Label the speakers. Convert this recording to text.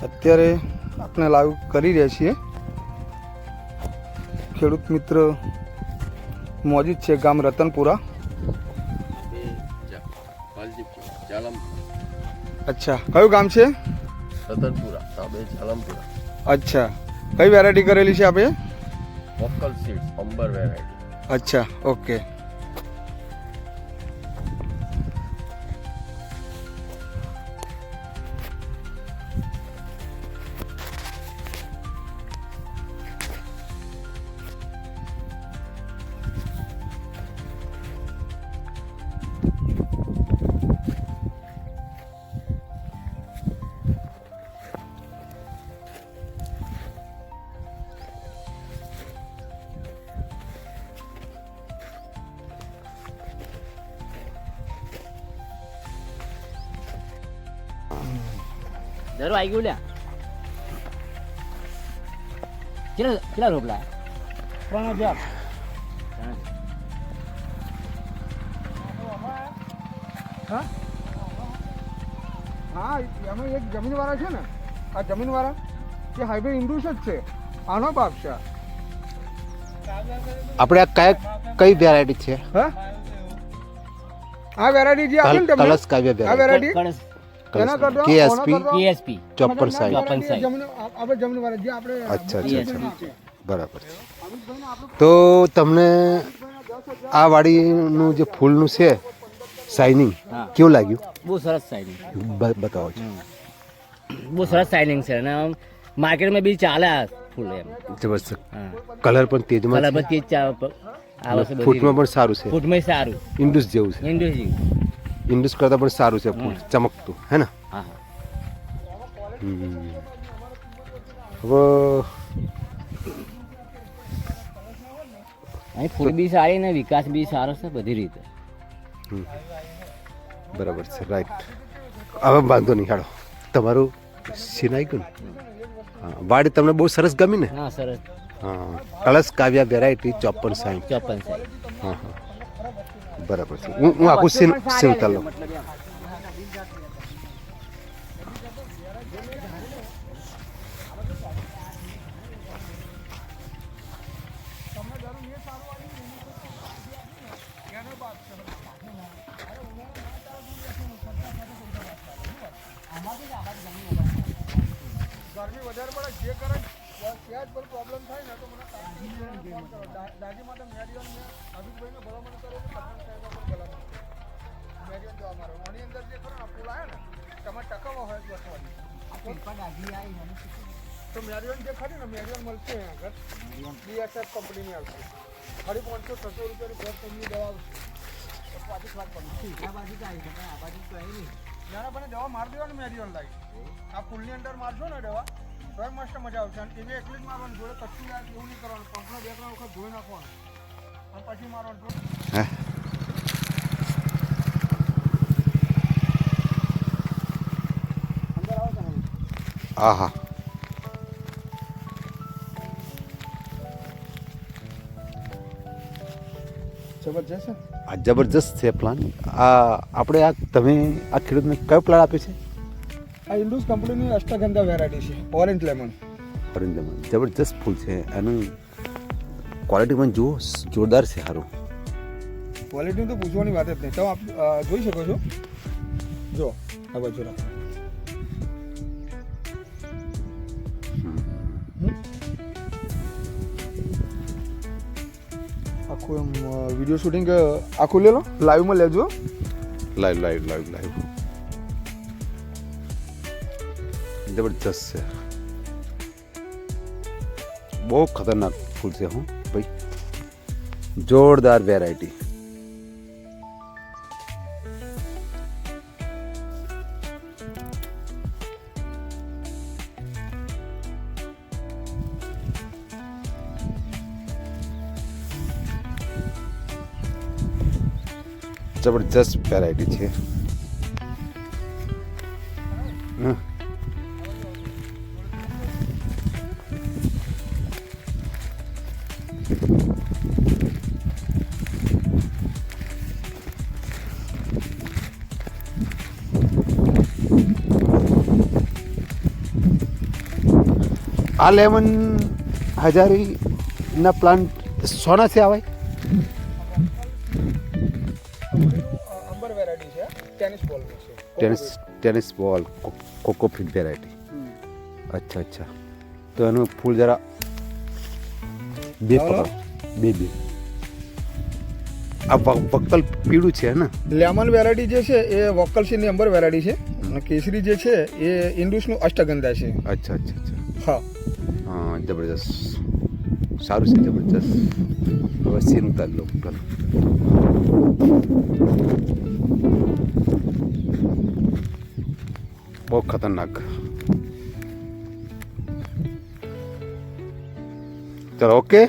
Speaker 1: અત્યારે આપણે લાઈવ કરી રહ્યા છીએ. ખેડૂત મિત્ર મોજૂદ છે ગામ રતનપુરા. અચ્છા, કયું ગામ છે?
Speaker 2: રતનપુરા, જાલમપુરા.
Speaker 1: અચ્છા, કઈ વેરાયટી કરેલી છે આપણે?
Speaker 2: Vocal seeds, amber variety.
Speaker 1: અચ્છા, ઓકે.
Speaker 3: દરો આવી ગયું લ્યા. કેટલા રોપલા? 3000.
Speaker 1: હા હા, એમાં એક જમીનવાળા છે ને, આ જમીનવાળા જે હાઈવે ઇન્ડુસ જ છે, આનો બાપ છે.
Speaker 4: આપણે આ કઈ વેરાયટી છે?
Speaker 1: હા, આ વેરાયટી જે આપી ને તમને,
Speaker 4: કલસ કાવ્ય
Speaker 1: આ વેરાયટી એના કરતા
Speaker 3: KSP
Speaker 4: 5460.
Speaker 1: આપણે જમીનવાળા જે આપણે.
Speaker 4: અચ્છા, બરાબર છે. તો તમને આ વાડીનું જે ફૂલનું છે શાઇનિંગ કેવું લાગ્યું?
Speaker 3: બહુ સરસ સાઇનિંગ,
Speaker 4: બતાવો છો.
Speaker 3: બહુ સરસ સાઇનિંગ છે અને માર્કેટમાં બી ચાલે આ ફૂલ એમ
Speaker 4: જબરદસ્ત. કલર પણ તેજમાં
Speaker 3: કલર બધી આવે છે.
Speaker 4: ફૂટમાં પણ સારું છે,
Speaker 3: ફૂટમાં સારું,
Speaker 4: ઇન્ડુસ જેવું છે.
Speaker 3: ઇન્ડોજી.
Speaker 4: ઇન્ડુસ કરતાં પણ સારું છે ફૂલ, ચમકતું હે ને?
Speaker 3: હા.
Speaker 4: હવે
Speaker 3: અહીં ફૂલ બી સારી ને વિકાસ બી સારો છે બધી રીતે.
Speaker 4: બરાબર છે, રાઈટ. હવે વાંધો નહીં, હાડો તમારું સિનાઈ ગયું ને? હા, વાડી તમને બહુ સરસ ગમી ને?
Speaker 3: હા, સરસ.
Speaker 4: હા, કલશ કાવ્યા વેરાયટી 5460.
Speaker 3: 54.
Speaker 4: હા હા, બરાબર છે. હું આખું સીવતા લઉં.
Speaker 1: ગરમી વધારે પડે જે કરે ત્યાં જ પ્રોબ્લેમ થાય ને તો મને દાદી માટે મેડિયન મેં અભિષભાઈને ભલામણ કરે છે. પઠાણ સાહેબના પણ ભલામણ મેડિયન જોવા મારો આની અંદર જે ખરો ને ફૂલ આવ્યા ને તમારે ટકાવા હોય તો અથવાની તો મેડિયન જે ખરી ને મેડિયન મળશે આગળ BSF કંપનીની આવશે. 550-600 રૂપિયાની ઘર તમને દવા આવશે. પાછી સ્વાદ પડી આ બાજુ તો આવી શકે, આ બાજુ તો આવી નહીં. નાના પણ દવા મારી દેવાની મેડિયન લાવી આ ફૂલની અંદર મારશો ને દવા તો મસ્ત મજા આવશે. અને એવી એટલી જ મારવાની, જોડે કચ્છું યાર એવું નહીં કરવાનું. પંપનો 2-3 વખત ધોઈ નાખવાનું અને પછી મારવાનું. અંદર આવો તમે.
Speaker 4: હા હા,
Speaker 1: જબરજસ્ત છે.
Speaker 4: આ જબરજસ્ત છે પ્લાન. આપણે તમે આ ખેડૂતને કયો પ્લાન આપ્યો છે?
Speaker 1: આ ઇન્ડુસ કંપનીની અષ્ટગંધા વેરાયટી છે, ઓરેન્જ લેમન.
Speaker 4: ઓરેન્જ લેમન જબરજસ્ત ફૂલ છે. એનું ક્વોલિટી પણ જુઓ, જોરદાર છે, સારું.
Speaker 1: ક્વોલિટી તો પૂછવાની વાત જ નહીં. તમે આપ જોઈ શકો છો, જો આ બાજુ રાખો. આખું એમ વિડીયો શૂટિંગ આખું લે લો, લાઈવમાં લેજો.
Speaker 4: લાઈવ જબરજસ્ત છે. બહુ ખતરનાક ફૂલ છે હું ભાઈ, જોરદાર વેરાયટી. જબરજસ્ત વેરાયટી છે. આ લેમન હજારીના પ્લાન્ટ સોના से આવે
Speaker 1: અંબર વેરાયટી છે ટેનિસ બોલ છે
Speaker 4: ટેનિસ બોલ કોકોફિટ વેરાયટી અચ્છા અચ્છા તો એનું ફૂલ જરા બે
Speaker 1: ચાલો.
Speaker 4: પકડો બે આ વક્કલ પીળું છે ને
Speaker 1: લેમન વેરાયટી જે છે એ વોકલસીની અંબર વેરાયટી છે અને કેસરી જે છે એ ઇન્ડુસનું અષ્ટગંધા છે.
Speaker 4: અચ્છા અચ્છા અચ્છા
Speaker 1: હા
Speaker 4: હા જબરજસ્ત સારું છે જબરજસ્ત હવે સીન ઉતાર લો ચાલો બહુ ખતરનાક ચલો ઓકે